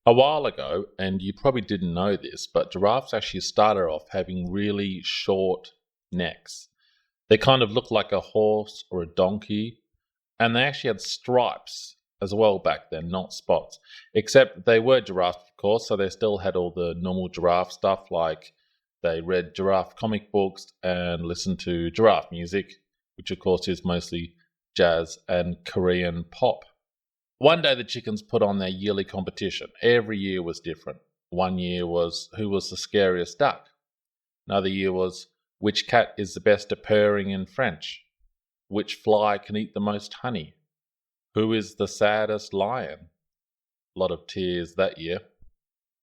A while ago, and you probably didn't know this, but giraffes actually started off having really short necks. They kind of looked like a horse or a donkey, and they actually had stripes as well back then, not spots. Except they were giraffes, of course, so they still had all the normal giraffe stuff, like they read giraffe comic books and listened to giraffe music, which of course is mostly jazz and Korean pop. One day the chickens put on their yearly competition. Every year was different. One year was who was the scariest duck. Another year was which cat is the best at purring in French. Which fly can eat the most honey? Who is the saddest lion? A lot of tears that year.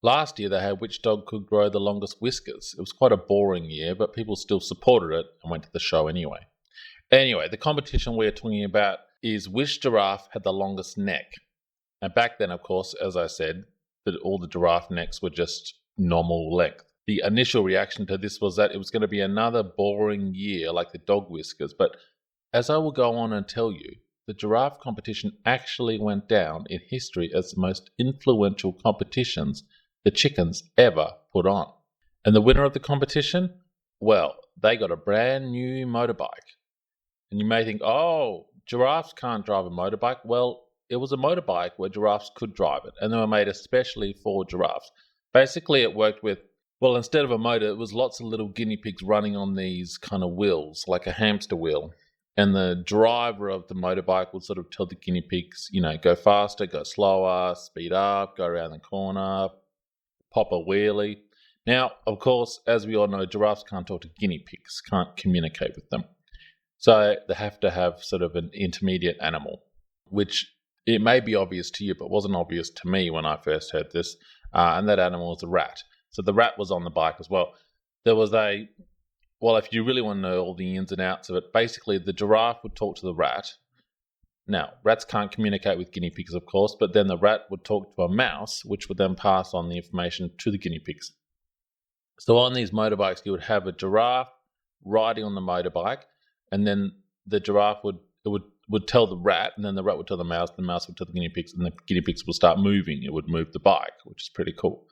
Last year they had which dog could grow the longest whiskers. It was quite a boring year, but people still supported it and went to the show anyway. Anyway, the competition we're talking about is which giraffe had the longest neck. And back then, of course, as I said, that all the giraffe necks were just normal length. The initial reaction to this was that it was going to be another boring year like the dog whiskers, but as I will go on and tell you, the giraffe competition actually went down in history as the most influential competitions the chickens ever put on. And the winner of the competition? Well, they got a brand new motorbike. And you may think, oh, giraffes can't drive a motorbike. Well, it was a motorbike where giraffes could drive it, and they were made especially for giraffes. Basically, it worked with, well, instead of a motor, it was lots of little guinea pigs running on these kind of wheels, like a hamster wheel. And the driver of the motorbike would sort of tell the guinea pigs, go faster, go slower, speed up, go around the corner, pop a wheelie. Now, of course, as we all know, giraffes can't talk to guinea pigs, can't communicate with them. So they have to have sort of an intermediate animal, which it may be obvious to you, but wasn't obvious to me when I first heard this. And that animal was a rat. So the rat was on the bike as well. There was if you really want to know all the ins and outs of it, basically the giraffe would talk to the rat. Now, rats can't communicate with guinea pigs, of course, but then the rat would talk to a mouse, which would then pass on the information to the guinea pigs. So on these motorbikes, you would have a giraffe riding on the motorbike, and then the giraffe would tell the rat, and then the rat would tell the mouse would tell the guinea pigs, and the guinea pigs would start moving. It would move the bike, which is pretty cool.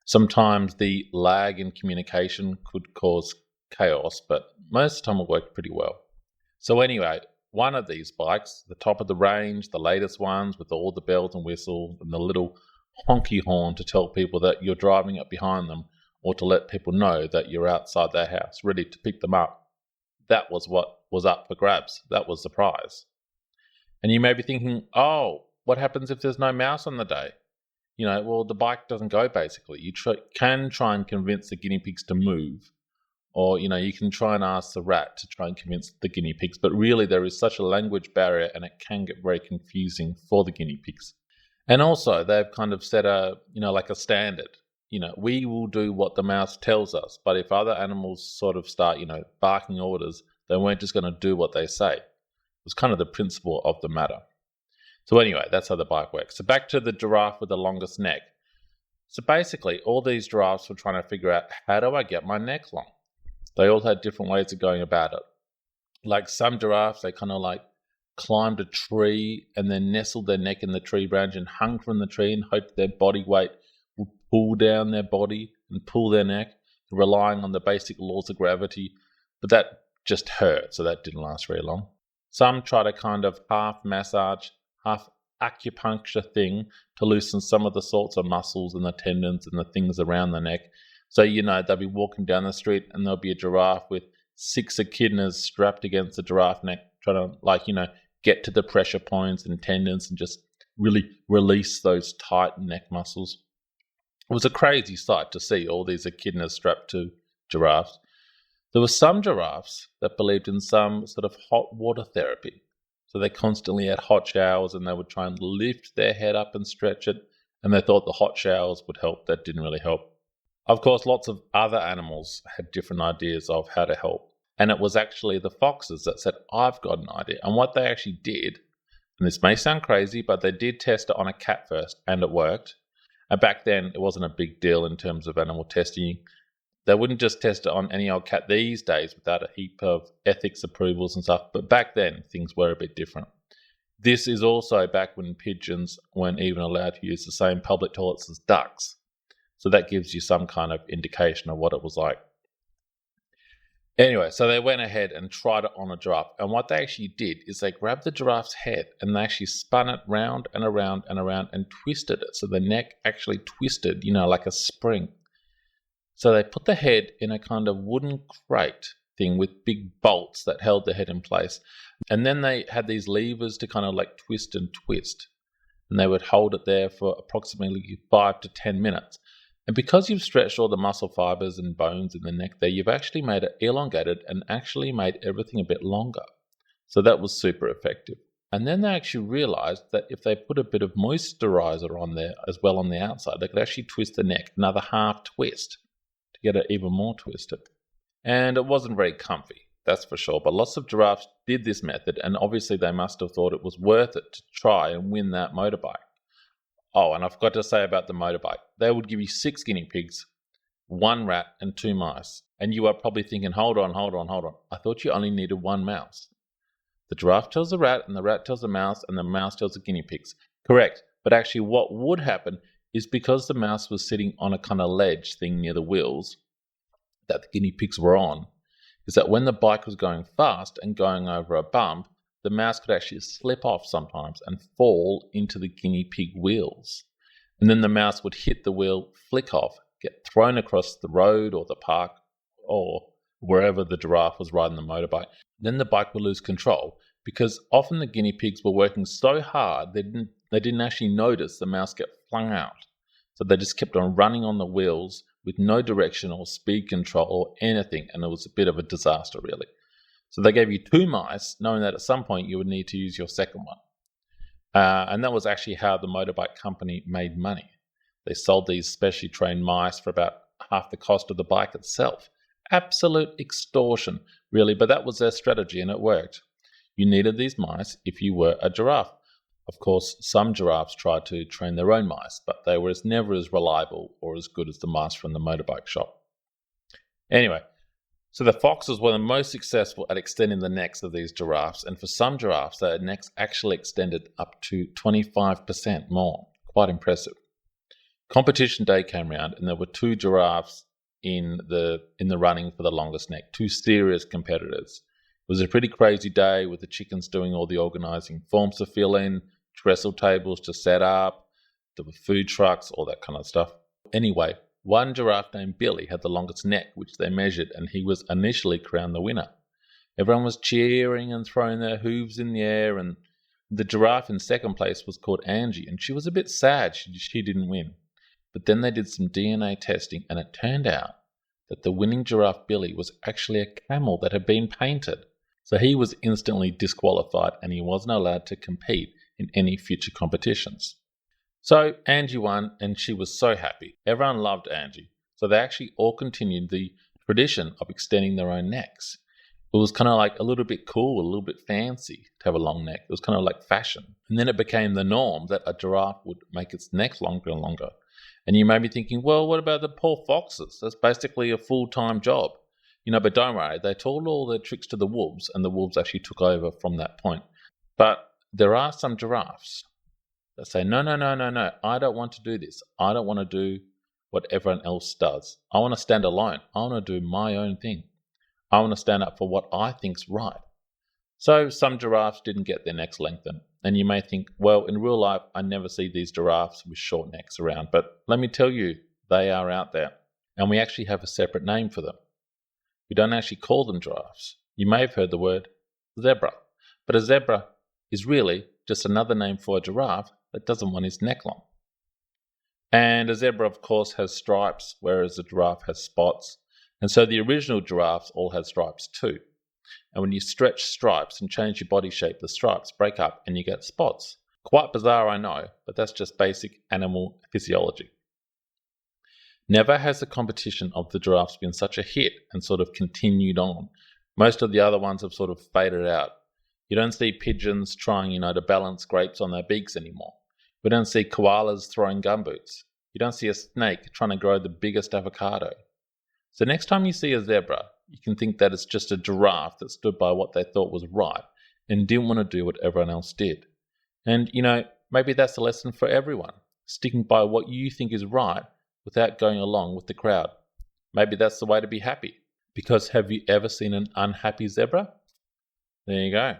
Sometimes the lag in communication could cause chaos, but most of the time it worked pretty well. So anyway, one of these bikes, the top of the range, the latest ones with all the bells and whistles and the little honky horn to tell people that you're driving up behind them or to let people know that you're outside their house, ready to pick them up. That was what was up for grabs. That was the prize. And you may be thinking, oh, what happens if there's no mouse on the day? Well, the bike doesn't go basically. You can try and convince the guinea pigs to move. Or, you can try and ask the rat to try and convince the guinea pigs. But really, there is such a language barrier and it can get very confusing for the guinea pigs. And also, they've kind of set a standard. We will do what the mouse tells us. But if other animals sort of start, barking orders, they weren't just going to do what they say. It was kind of the principle of the matter. So anyway, that's how the bike works. So back to the giraffe with the longest neck. So basically, all these giraffes were trying to figure out, how do I get my neck long? They all had different ways of going about it. Like some giraffes, they kind of climbed a tree and then nestled their neck in the tree branch and hung from the tree and hoped their body weight would pull down their body and pull their neck, relying on the basic laws of gravity. But that just hurt, so that didn't last very long. Some try to kind of half massage, half acupuncture thing to loosen some of the sorts of muscles and the tendons and the things around the neck. So, they'll be walking down the street and there'll be a giraffe with 6 echidnas strapped against the giraffe neck, trying to, get to the pressure points and tendons and just really release those tight neck muscles. It was a crazy sight to see all these echidnas strapped to giraffes. There were some giraffes that believed in some sort of hot water therapy. So they constantly had hot showers and they would try and lift their head up and stretch it. And they thought the hot showers would help. That didn't really help. Of course, lots of other animals had different ideas of how to help. And it was actually the foxes that said, I've got an idea. And what they actually did, and this may sound crazy, but they did test it on a cat first, and it worked. And back then, it wasn't a big deal in terms of animal testing. They wouldn't just test it on any old cat these days without a heap of ethics approvals and stuff. But back then, things were a bit different. This is also back when pigeons weren't even allowed to use the same public toilets as ducks. So that gives you some kind of indication of what it was like. Anyway, so they went ahead and tried it on a giraffe. And what they actually did is they grabbed the giraffe's head and they actually spun it round and around and around and twisted it. So the neck actually twisted, like a spring. So they put the head in a kind of wooden crate thing with big bolts that held the head in place. And then they had these levers to kind of like twist and twist. And they would hold it there for approximately 5 to 10 minutes. And because you've stretched all the muscle fibers and bones in the neck there, you've actually made it elongated and actually made everything a bit longer. So that was super effective. And then they actually realized that if they put a bit of moisturizer on there as well on the outside, they could actually twist the neck, another half twist to get it even more twisted. And it wasn't very comfy, that's for sure. But lots of giraffes did this method, and obviously they must have thought it was worth it to try and win that motorbike. Oh, and I forgot to say about the motorbike. They would give you 6 guinea pigs, 1 rat, and 2 mice. And you are probably thinking, hold on. I thought you only needed 1 mouse. The giraffe tells the rat, and the rat tells the mouse, and the mouse tells the guinea pigs. Correct. But actually what would happen is because the mouse was sitting on a kind of ledge thing near the wheels that the guinea pigs were on, is that when the bike was going fast and going over a bump, the mouse could actually slip off sometimes and fall into the guinea pig wheels. And then the mouse would hit the wheel, flick off, get thrown across the road or the park or wherever the giraffe was riding the motorbike. Then the bike would lose control because often the guinea pigs were working so hard they didn't actually notice the mouse get flung out. So they just kept on running on the wheels with no direction or speed control or anything, and it was a bit of a disaster really. So they gave you 2 mice, knowing that at some point you would need to use your second one. And that was actually how the motorbike company made money. They sold these specially trained mice for about half the cost of the bike itself. Absolute extortion, really, but that was their strategy and it worked. You needed these mice if you were a giraffe. Of course, some giraffes tried to train their own mice, but they were never as reliable or as good as the mice from the motorbike shop. Anyway, so the foxes were the most successful at extending the necks of these giraffes, and for some giraffes, their necks actually extended up to 25% more. Quite impressive. Competition day came around, and there were 2 giraffes in the running for the longest neck, 2 serious competitors. It was a pretty crazy day with the chickens doing all the organising, forms to fill in, trestle tables to set up, there were food trucks, all that kind of stuff. Anyway, one giraffe named Billy had the longest neck, which they measured, and he was initially crowned the winner. Everyone was cheering and throwing their hooves in the air, and the giraffe in second place was called Angie, and she was a bit sad she didn't win. But then they did some DNA testing, and it turned out that the winning giraffe Billy was actually a camel that had been painted. So he was instantly disqualified, and he wasn't allowed to compete in any future competitions. So Angie won, and she was so happy. Everyone loved Angie. So they actually all continued the tradition of extending their own necks. It was kind of like a little bit cool, a little bit fancy to have a long neck. It was kind of like fashion. And then it became the norm that a giraffe would make its neck longer and longer. And you may be thinking, well, what about the poor foxes? That's basically a full-time job. But don't worry, they told all their tricks to the wolves, and the wolves actually took over from that point. But there are some giraffes that say, no, I don't want to do this. I don't want to do what everyone else does. I want to stand alone. I want to do my own thing. I want to stand up for what I think's right. So some giraffes didn't get their necks lengthened. And you may think, well, in real life, I never see these giraffes with short necks around. But let me tell you, they are out there. And we actually have a separate name for them. We don't actually call them giraffes. You may have heard the word zebra. But a zebra is really just another name for a giraffe that doesn't want his neck long. And a zebra, of course, has stripes, whereas a giraffe has spots. And so the original giraffes all had stripes too. And when you stretch stripes and change your body shape, the stripes break up and you get spots. Quite bizarre, I know, but that's just basic animal physiology. Never has the competition of the giraffes been such a hit and sort of continued on. Most of the other ones have sort of faded out. You don't see pigeons trying, to balance grapes on their beaks anymore. We don't see koalas throwing gumboots. You don't see a snake trying to grow the biggest avocado. So next time you see a zebra, you can think that it's just a giraffe that stood by what they thought was right and didn't want to do what everyone else did. And, maybe that's a lesson for everyone, sticking by what you think is right without going along with the crowd. Maybe that's the way to be happy. Because have you ever seen an unhappy zebra? There you go.